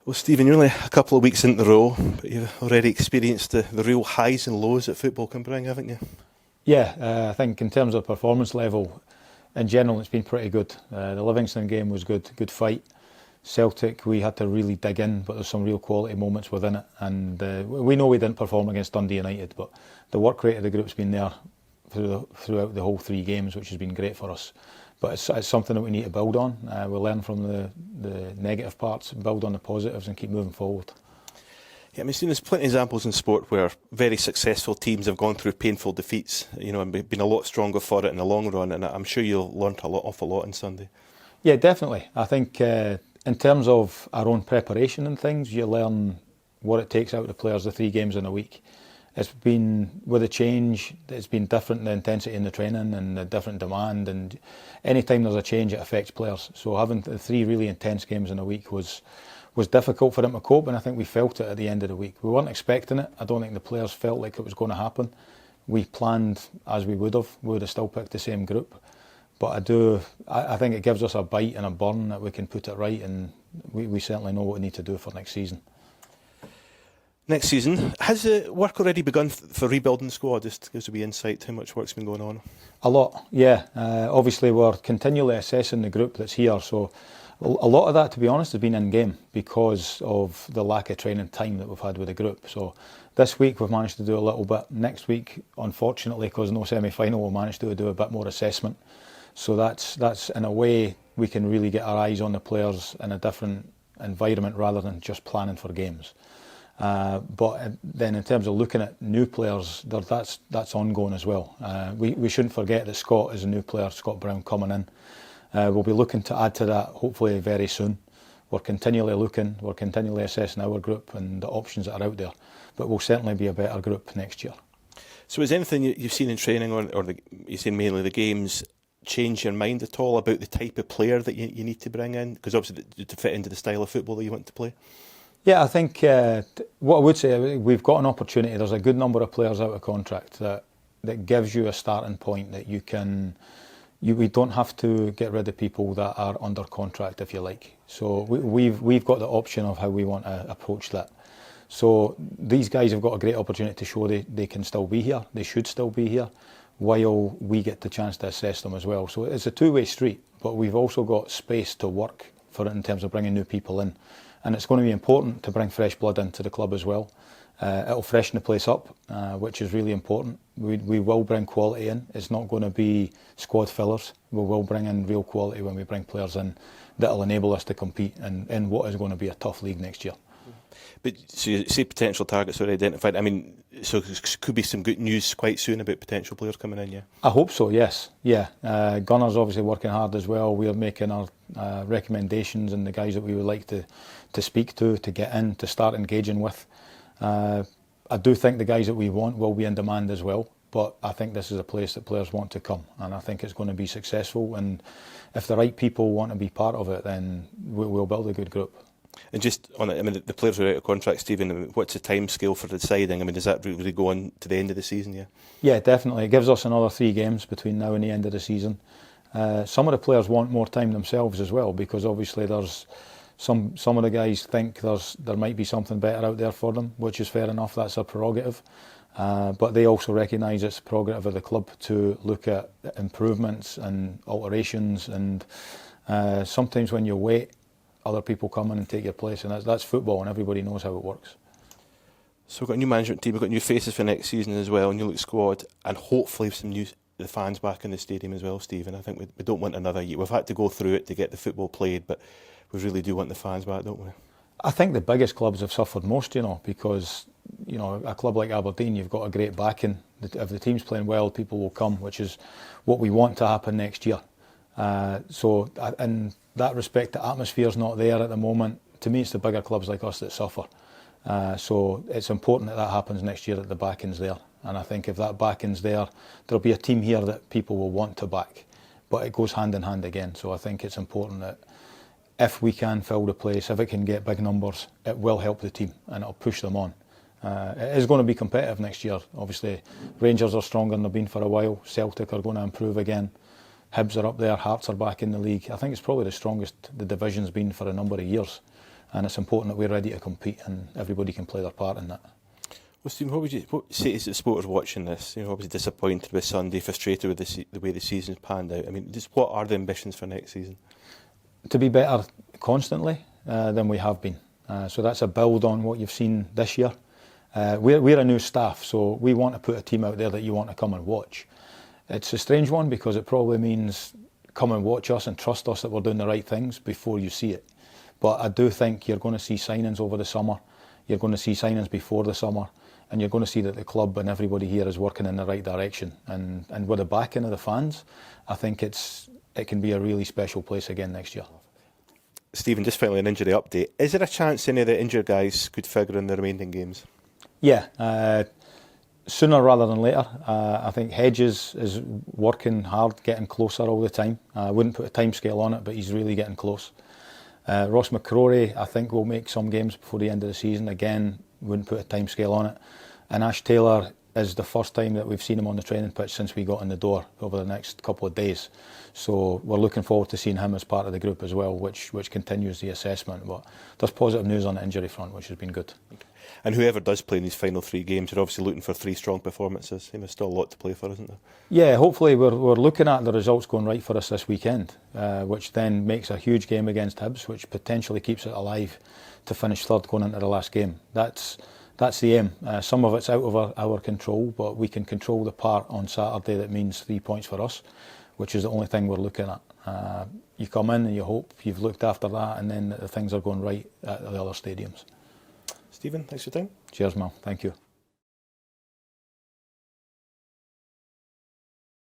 Well, Stephen, you're only a couple of weeks into the role, but you've already experienced the real highs and lows that football can bring, haven't you? Yeah, I think in terms of performance level, in general, it's been pretty good. The Livingston game was good fight. Celtic, we had to really dig in, but there's some real quality moments within it. And we know we didn't perform against Dundee United, but the work rate of the group's been there throughout the whole three games, which has been great for us. But it's something that we need to build on. We'll learn from the negative parts, build on the positives and keep moving forward. Yeah, I mean, there's plenty of examples in sport where very successful teams have gone through painful defeats, and been a lot stronger for it in the long run, and I'm sure you'll learn awful lot on Sunday. Yeah, definitely. I think in terms of our own preparation and things, you learn what it takes out of the players the 3 games in a week. It's been, with a change, it's been different, the intensity in the training and the different demand, and any time there's a change it affects players. So having the 3 really intense games in a week was difficult for them to cope, and I think we felt it at the end of the week. We weren't expecting it. I don't think the players felt like it was going to happen. We planned as we would have still picked the same group. But I think it gives us a bite and a burn that we can put it right, and we certainly know what we need to do for next season. Next season, has the work already begun for rebuilding the squad? Just gives a wee insight to how much work's been going on. A lot, yeah. Obviously, we're continually assessing the group that's here, so a lot of that, to be honest, has been in-game because of the lack of training time that we've had with the group. So this week we've managed to do a little bit. Next week, unfortunately, because no semi-final, we'll manage to do a bit more assessment. So that's in a way we can really get our eyes on the players in a different environment rather than just planning for games. But then in terms of looking at new players, that's ongoing as well. We shouldn't forget that Scott is a new player, Scott Brown coming in. We'll be looking to add to that hopefully very soon. We're continually looking, we're continually assessing our group and the options that are out there. But we'll certainly be a better group next year. So is anything you've seen in training you've seen mainly the games change your mind at all about the type of player that you need to bring in? Because obviously to fit into the style of football that you want to play. Yeah, I think what I would say, we've got an opportunity. There's a good number of players out of contract that gives you a starting point that you can. We don't have to get rid of people that are under contract, if you like. So we've got the option of how we want to approach that. So these guys have got a great opportunity to show they can still be here. They should still be here, while we get the chance to assess them as well. So it's a two-way street, but we've also got space to work for it in terms of bringing new people in. And it's going to be important to bring fresh blood into the club as well. It'll freshen the place up, which is really important. We will bring quality in. It's not going to be squad fillers. We will bring in real quality when we bring players in that'll enable us to compete in what is going to be a tough league next year. But so you say potential targets are identified. I mean, so could be some good news quite soon about potential players coming in, yeah? I hope so, yes. Yeah. Gunnar's obviously working hard as well. We are making our recommendations and the guys that we would like to speak to get in, to start engaging with. I do think the guys that we want will be in demand as well, but I think this is a place that players want to come, and I think it's going to be successful, and if the right people want to be part of it, then we'll build a good group. And just on it, I mean, the players are out of contract, Stephen. What's the time scale for deciding? I mean, does that really go on to the end of the season, yeah? Yeah, definitely. It gives us another 3 games between now and the end of the season. Some of the players want more time themselves as well, because obviously there's some of the guys think there might be something better out there for them, which is fair enough. That's a prerogative. But they also recognise it's a prerogative of the club to look at improvements and alterations, and sometimes when you wait, other people come in and take your place, and that's football, and everybody knows how it works. So we've got a new management team, we've got new faces for next season as well, a new look squad, and hopefully some the fans back in the stadium as well, Stephen. I think we don't want another year. We've had to go through it to get the football played, but we really do want the fans back, don't we? I think the biggest clubs have suffered most, because a club like Aberdeen, you've got a great backing. If the team's playing well, people will come, which is what we want to happen next year. So in that respect, the atmosphere's not there at the moment. To me, it's the bigger clubs like us that suffer. So it's important that happens next year, that the backing's there. And I think if that backing's there, there'll be a team here that people will want to back. But it goes hand in hand again. So I think it's important that if we can fill the place, if it can get big numbers, it will help the team and it'll push them on. It is going to be competitive next year. Obviously, Rangers are stronger than they've been for a while. Celtic are going to improve again. Hibs are up there. Hearts are back in the league. I think it's probably the strongest the division's been for a number of years. and it's important that we're ready to compete and everybody can play their part in that. Well, Stephen, what would you say to the supporters watching this? You know, obviously disappointed with Sunday, frustrated with the way the season's panned out. I mean, just what are the ambitions for next season? To be better constantly than we have been. So that's a build on what you've seen this year. We're a new staff, so we want to put a team out there that you want to come and watch. It's a strange one because it probably means come and watch us and trust us that we're doing the right things before you see it. But I do think you're going to see signings over the summer. You're going to see signings before the summer. And you're going to see that the club and everybody here is working in the right direction. And with the backing of the fans, I think it can be a really special place again next year. Stephen, just finally an injury update. Is there a chance any of the injured guys could figure in the remaining games? Yeah, sooner rather than later. I think Hedges is working hard, getting closer all the time. I wouldn't put a time scale on it, but he's really getting close. Ross McCrory, I think, will make some games before the end of the season. Again, wouldn't put a time scale on it. And Ash Taylor is the first time that we've seen him on the training pitch since we got in the door over the next couple of days. So we're looking forward to seeing him as part of the group as well, which continues the assessment. But there's positive news on the injury front, which has been good. Okay. And whoever does play in these final 3 games, you're obviously looking for 3 strong performances. There's still a lot to play for, isn't there? Yeah, hopefully we're looking at the results going right for us this weekend, which then makes a huge game against Hibs, which potentially keeps it alive to finish third going into the last game. That's the aim. Some of it's out of our control, but we can control the part on Saturday that means 3 points for us, which is the only thing we're looking at. You come in and you hope you've looked after that, and then the things are going right at the other stadiums. Stephen, thanks for your time. Cheers, Mal. Thank you.